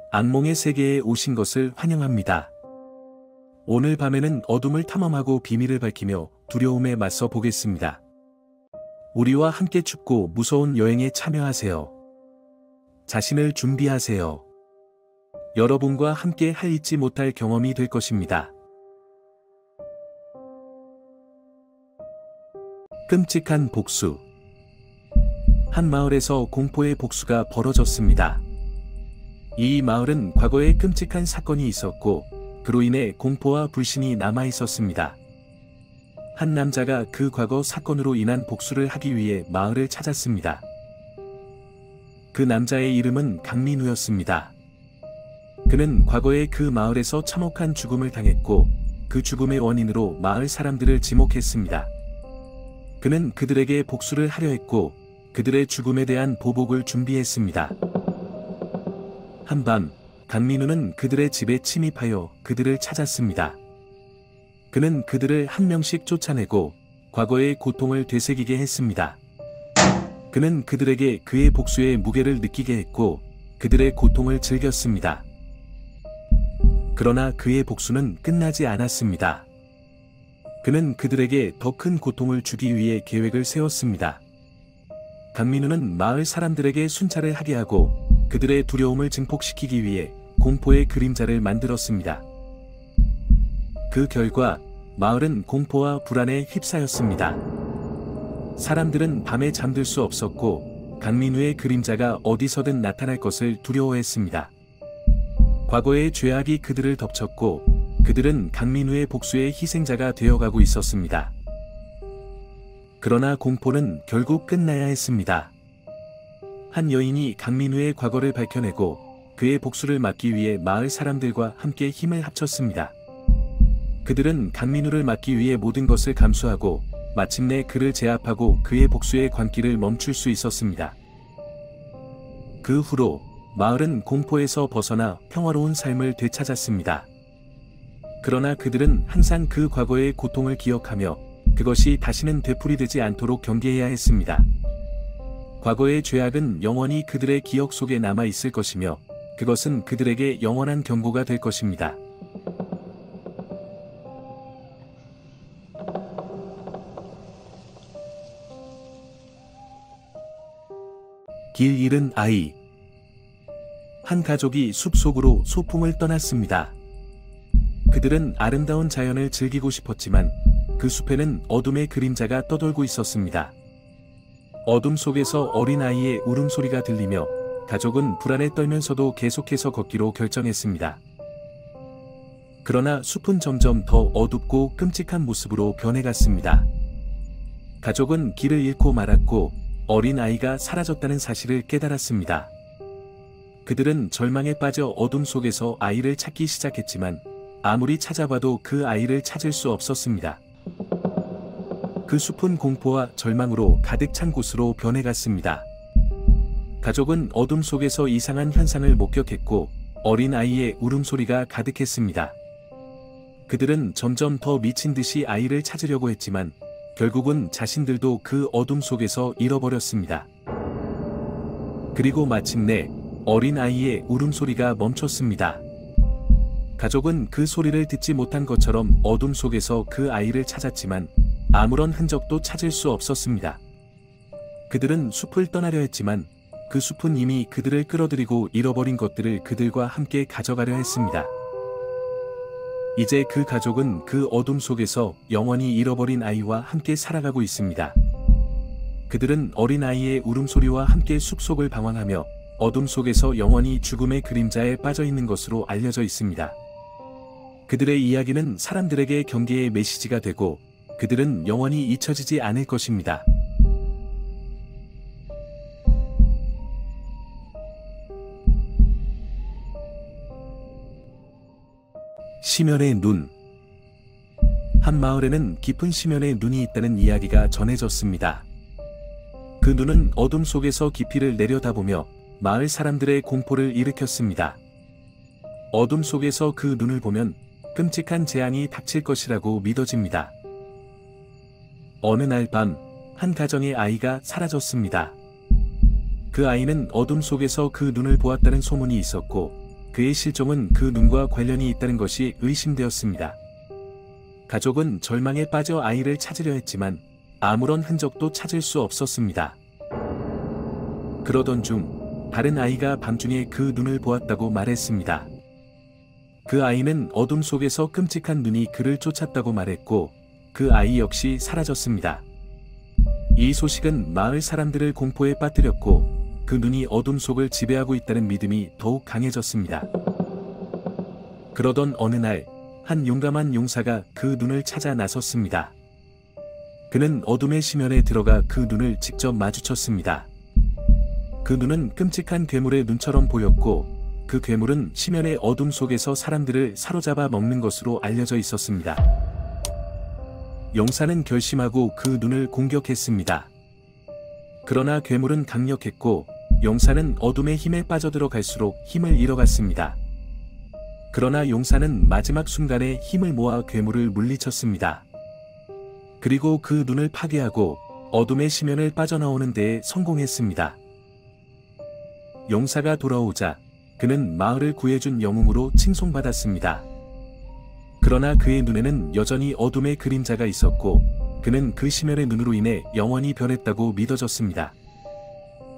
악몽의 세계에 오신 것을 환영합니다. 오늘 밤에는 어둠을 탐험하고 비밀을 밝히며 두려움에 맞서 보겠습니다. 우리와 함께 춥고 무서운 여행에 참여하세요. 자신을 준비하세요. 여러분과 함께 잊지 못할 경험이 될 것입니다. 끔찍한 복수. 한 마을에서 공포의 복수가 벌어졌습니다. 이 마을은 과거에 끔찍한 사건이 있었고 그로 인해 공포와 불신이 남아 있었습니다. 한 남자가 그 과거 사건으로 인한 복수를 하기 위해 마을을 찾았습니다. 그 남자의 이름은 강민우였습니다. 그는 과거에 그 마을에서 참혹한 죽음을 당했고 그 죽음의 원인으로 마을 사람들을 지목했습니다. 그는 그들에게 복수를 하려 했고 그들의 죽음에 대한 보복을 준비했습니다. 한밤, 강민우는 그들의 집에 침입하여 그들을 찾았습니다. 그는 그들을 한 명씩 쫓아내고 과거의 고통을 되새기게 했습니다. 그는 그들에게 그의 복수의 무게를 느끼게 했고 그들의 고통을 즐겼습니다. 그러나 그의 복수는 끝나지 않았습니다. 그는 그들에게 더 큰 고통을 주기 위해 계획을 세웠습니다. 강민우는 마을 사람들에게 순찰을 하게 하고 그들의 두려움을 증폭시키기 위해 공포의 그림자를 만들었습니다. 그 결과 마을은 공포와 불안에 휩싸였습니다. 사람들은 밤에 잠들 수 없었고 강민우의 그림자가 어디서든 나타날 것을 두려워했습니다. 과거의 죄악이 그들을 덮쳤고 그들은 강민우의 복수의 희생자가 되어가고 있었습니다. 그러나 공포는 결국 끝나야 했습니다. 한 여인이 강민우의 과거를 밝혀내고 그의 복수를 막기 위해 마을 사람들과 함께 힘을 합쳤습니다. 그들은 강민우를 막기 위해 모든 것을 감수하고 마침내 그를 제압하고 그의 복수의 광기를 멈출 수 있었습니다. 그 후로 마을은 공포에서 벗어나 평화로운 삶을 되찾았습니다. 그러나 그들은 항상 그 과거의 고통을 기억하며 그것이 다시는 되풀이되지 않도록 경계해야 했습니다. 과거의 죄악은 영원히 그들의 기억 속에 남아 있을 것이며 그것은 그들에게 영원한 경고가 될 것입니다. 길 잃은 아이. 한 가족이 숲속으로 소풍을 떠났습니다. 그들은 아름다운 자연을 즐기고 싶었지만 그 숲에는 어둠의 그림자가 떠돌고 있었습니다. 어둠 속에서 어린아이의 울음소리가 들리며 가족은 불안에 떨면서도 계속해서 걷기로 결정했습니다. 그러나 숲은 점점 더 어둡고 끔찍한 모습으로 변해갔습니다. 가족은 길을 잃고 말았고 어린아이가 사라졌다는 사실을 깨달았습니다. 그들은 절망에 빠져 어둠 속에서 아이를 찾기 시작했지만 아무리 찾아봐도 그 아이를 찾을 수 없었습니다. 그 숲은 공포와 절망으로 가득 찬 곳으로 변해갔습니다. 가족은 어둠 속에서 이상한 현상을 목격했고 어린아이의 울음소리가 가득했습니다. 그들은 점점 더 미친 듯이 아이를 찾으려고 했지만 결국은 자신들도 그 어둠 속에서 잃어버렸습니다. 그리고 마침내 어린아이의 울음소리가 멈췄습니다. 가족은 그 소리를 듣지 못한 것처럼 어둠 속에서 그 아이를 찾았지만 아무런 흔적도 찾을 수 없었습니다. 그들은 숲을 떠나려 했지만 그 숲은 이미 그들을 끌어들이고 잃어버린 것들을 그들과 함께 가져가려 했습니다. 이제 그 가족은 그 어둠 속에서 영원히 잃어버린 아이와 함께 살아가고 있습니다. 그들은 어린아이의 울음소리와 함께 숲속을 방황하며 어둠 속에서 영원히 죽음의 그림자에 빠져있는 것으로 알려져 있습니다. 그들의 이야기는 사람들에게 경계의 메시지가 되고 그들은 영원히 잊혀지지 않을 것입니다. 심연의 눈. 한 마을에는 깊은 심연의 눈이 있다는 이야기가 전해졌습니다. 그 눈은 어둠 속에서 깊이를 내려다보며 마을 사람들의 공포를 일으켰습니다. 어둠 속에서 그 눈을 보면 끔찍한 재앙이 닥칠 것이라고 믿어집니다. 어느 날 밤, 한 가정의 아이가 사라졌습니다. 그 아이는 어둠 속에서 그 눈을 보았다는 소문이 있었고 그의 실종은 그 눈과 관련이 있다는 것이 의심되었습니다. 가족은 절망에 빠져 아이를 찾으려 했지만 아무런 흔적도 찾을 수 없었습니다. 그러던 중 다른 아이가 밤중에 그 눈을 보았다고 말했습니다. 그 아이는 어둠 속에서 끔찍한 눈이 그를 쫓았다고 말했고 그 아이 역시 사라졌습니다. 이 소식은 마을 사람들을 공포에 빠뜨렸고 그 눈이 어둠 속을 지배하고 있다는 믿음이 더욱 강해졌습니다. 그러던 어느 날 한 용감한 용사가 그 눈을 찾아 나섰습니다. 그는 어둠의 심연에 들어가 그 눈을 직접 마주쳤습니다. 그 눈은 끔찍한 괴물의 눈처럼 보였고 그 괴물은 심연의 어둠 속에서 사람들을 사로잡아 먹는 것으로 알려져 있었습니다. 용사는 결심하고 그 눈을 공격했습니다. 그러나 괴물은 강력했고 용사는 어둠의 힘에 빠져들어갈수록 힘을 잃어갔습니다. 그러나 용사는 마지막 순간에 힘을 모아 괴물을 물리쳤습니다. 그리고 그 눈을 파괴하고 어둠의 심연을 빠져나오는 데에 성공했습니다. 용사가 돌아오자 그는 마을을 구해준 영웅으로 칭송받았습니다. 그러나 그의 눈에는 여전히 어둠의 그림자가 있었고 그는 그 심연의 눈으로 인해 영원히 변했다고 믿어졌습니다.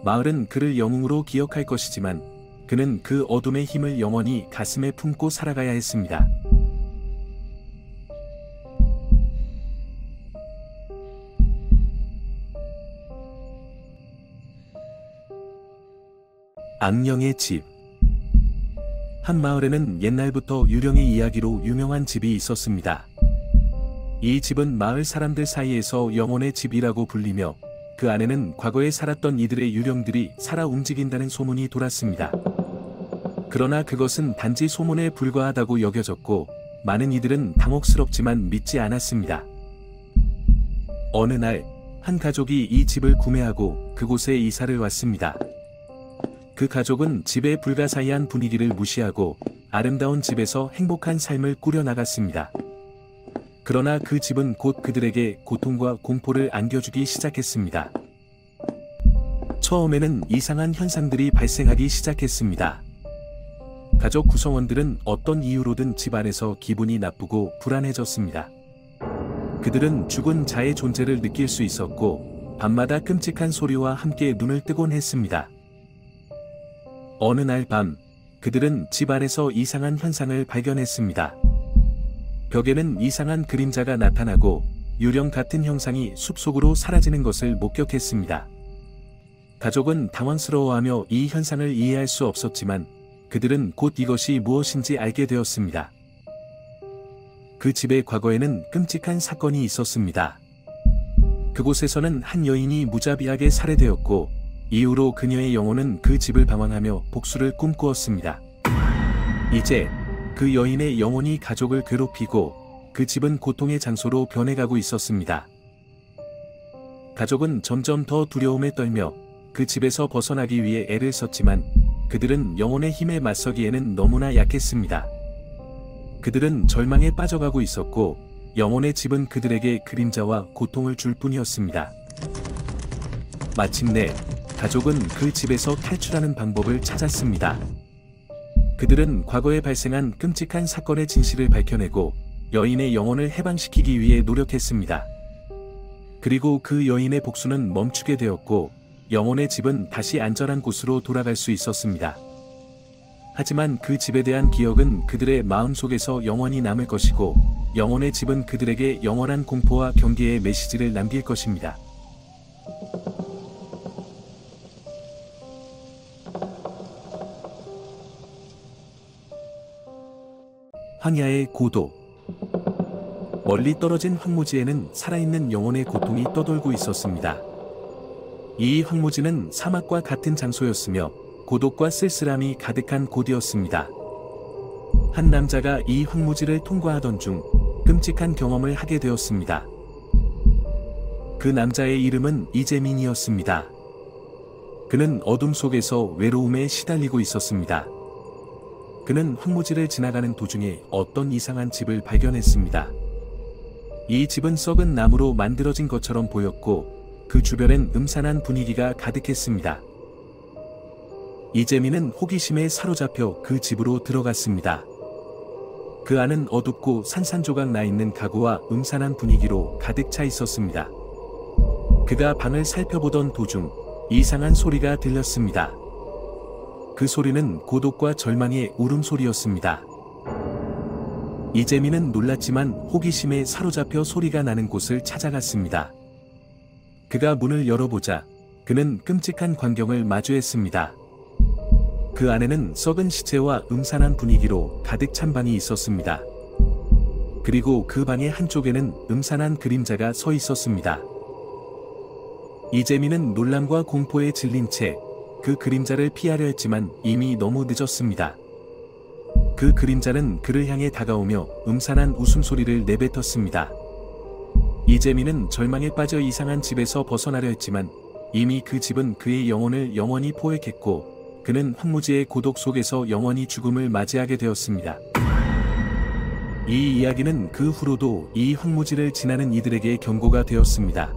마을은 그를 영웅으로 기억할 것이지만 그는 그 어둠의 힘을 영원히 가슴에 품고 살아가야 했습니다. 악령의 집. 한 마을에는 옛날부터 유령의 이야기로 유명한 집이 있었습니다. 이 집은 마을 사람들 사이에서 영혼의 집이라고 불리며 그 안에는 과거에 살았던 이들의 유령들이 살아 움직인다는 소문이 돌았습니다. 그러나 그것은 단지 소문에 불과하다고 여겨졌고 많은 이들은 당혹스럽지만 믿지 않았습니다. 어느 날 한 가족이 이 집을 구매하고 그곳에 이사를 왔습니다. 그 가족은 집의 불가사의한 분위기를 무시하고 아름다운 집에서 행복한 삶을 꾸려나갔습니다. 그러나 그 집은 곧 그들에게 고통과 공포를 안겨주기 시작했습니다. 처음에는 이상한 현상들이 발생하기 시작했습니다. 가족 구성원들은 어떤 이유로든 집안에서 기분이 나쁘고 불안해졌습니다. 그들은 죽은 자의 존재를 느낄 수 있었고 밤마다 끔찍한 소리와 함께 눈을 뜨곤 했습니다. 어느 날 밤, 그들은 집 안에서 이상한 현상을 발견했습니다. 벽에는 이상한 그림자가 나타나고 유령 같은 형상이 숲속으로 사라지는 것을 목격했습니다. 가족은 당황스러워하며 이 현상을 이해할 수 없었지만 그들은 곧 이것이 무엇인지 알게 되었습니다. 그 집의 과거에는 끔찍한 사건이 있었습니다. 그곳에서는 한 여인이 무자비하게 살해되었고 이후로 그녀의 영혼은 그 집을 방황하며 복수를 꿈꾸었습니다. 이제 그 여인의 영혼이 가족을 괴롭히고 그 집은 고통의 장소로 변해가고 있었습니다. 가족은 점점 더 두려움에 떨며 그 집에서 벗어나기 위해 애를 썼지만 그들은 영혼의 힘에 맞서기에는 너무나 약했습니다. 그들은 절망에 빠져가고 있었고 영혼의 집은 그들에게 그림자와 고통을 줄 뿐이었습니다. 마침내 가족은 그 집에서 탈출하는 방법을 찾았습니다. 그들은 과거에 발생한 끔찍한 사건의 진실을 밝혀내고 여인의 영혼을 해방시키기 위해 노력했습니다. 그리고 그 여인의 복수는 멈추게 되었고 영혼의 집은 다시 안전한 곳으로 돌아갈 수 있었습니다. 하지만 그 집에 대한 기억은 그들의 마음속에서 영원히 남을 것이고 영혼의 집은 그들에게 영원한 공포와 경계의 메시지를 남길 것입니다. 황야의 고도. 멀리 떨어진 황무지에는 살아있는 영혼의 고통이 떠돌고 있었습니다. 이 황무지는 사막과 같은 장소였으며 고독과 쓸쓸함이 가득한 곳이었습니다. 한 남자가 이 황무지를 통과하던 중 끔찍한 경험을 하게 되었습니다. 그 남자의 이름은 이재민이었습니다. 그는 어둠 속에서 외로움에 시달리고 있었습니다. 그는 황무지를 지나가는 도중에 어떤 이상한 집을 발견했습니다. 이 집은 썩은 나무로 만들어진 것처럼 보였고 그 주변엔 음산한 분위기가 가득했습니다. 이재민은 호기심에 사로잡혀 그 집으로 들어갔습니다. 그 안은 어둡고 산산조각 나 있는 가구와 음산한 분위기로 가득 차 있었습니다. 그가 방을 살펴보던 도중 이상한 소리가 들렸습니다. 그 소리는 고독과 절망의 울음소리였습니다. 이재민은 놀랐지만 호기심에 사로잡혀 소리가 나는 곳을 찾아갔습니다. 그가 문을 열어보자 그는 끔찍한 광경을 마주했습니다. 그 안에는 썩은 시체와 음산한 분위기로 가득 찬 방이 있었습니다. 그리고 그 방의 한쪽에는 음산한 그림자가 서 있었습니다. 이재민은 놀람과 공포에 질린 채 그 그림자를 피하려 했지만 이미 너무 늦었습니다. 그 그림자는 그를 향해 다가오며 음산한 웃음소리를 내뱉었습니다. 이재민은 절망에 빠져 이상한 집에서 벗어나려 했지만 이미 그 집은 그의 영혼을 영원히 포획했고 그는 황무지의 고독 속에서 영원히 죽음을 맞이하게 되었습니다. 이 이야기는 그 후로도 이 황무지를 지나는 이들에게 경고가 되었습니다.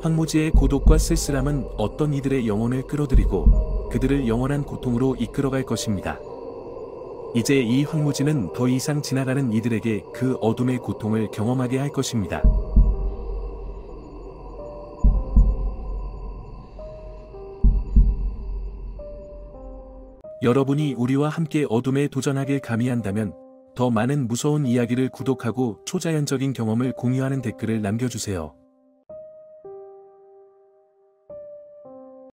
황무지의 고독과 쓸쓸함은 어떤 이들의 영혼을 끌어들이고 그들을 영원한 고통으로 이끌어갈 것입니다. 이제 이 황무지는 더 이상 지나가는 이들에게 그 어둠의 고통을 경험하게 할 것입니다. 여러분이 우리와 함께 어둠에 도전하길 감히한다면 더 많은 무서운 이야기를 구독하고 초자연적인 경험을 공유하는 댓글을 남겨주세요.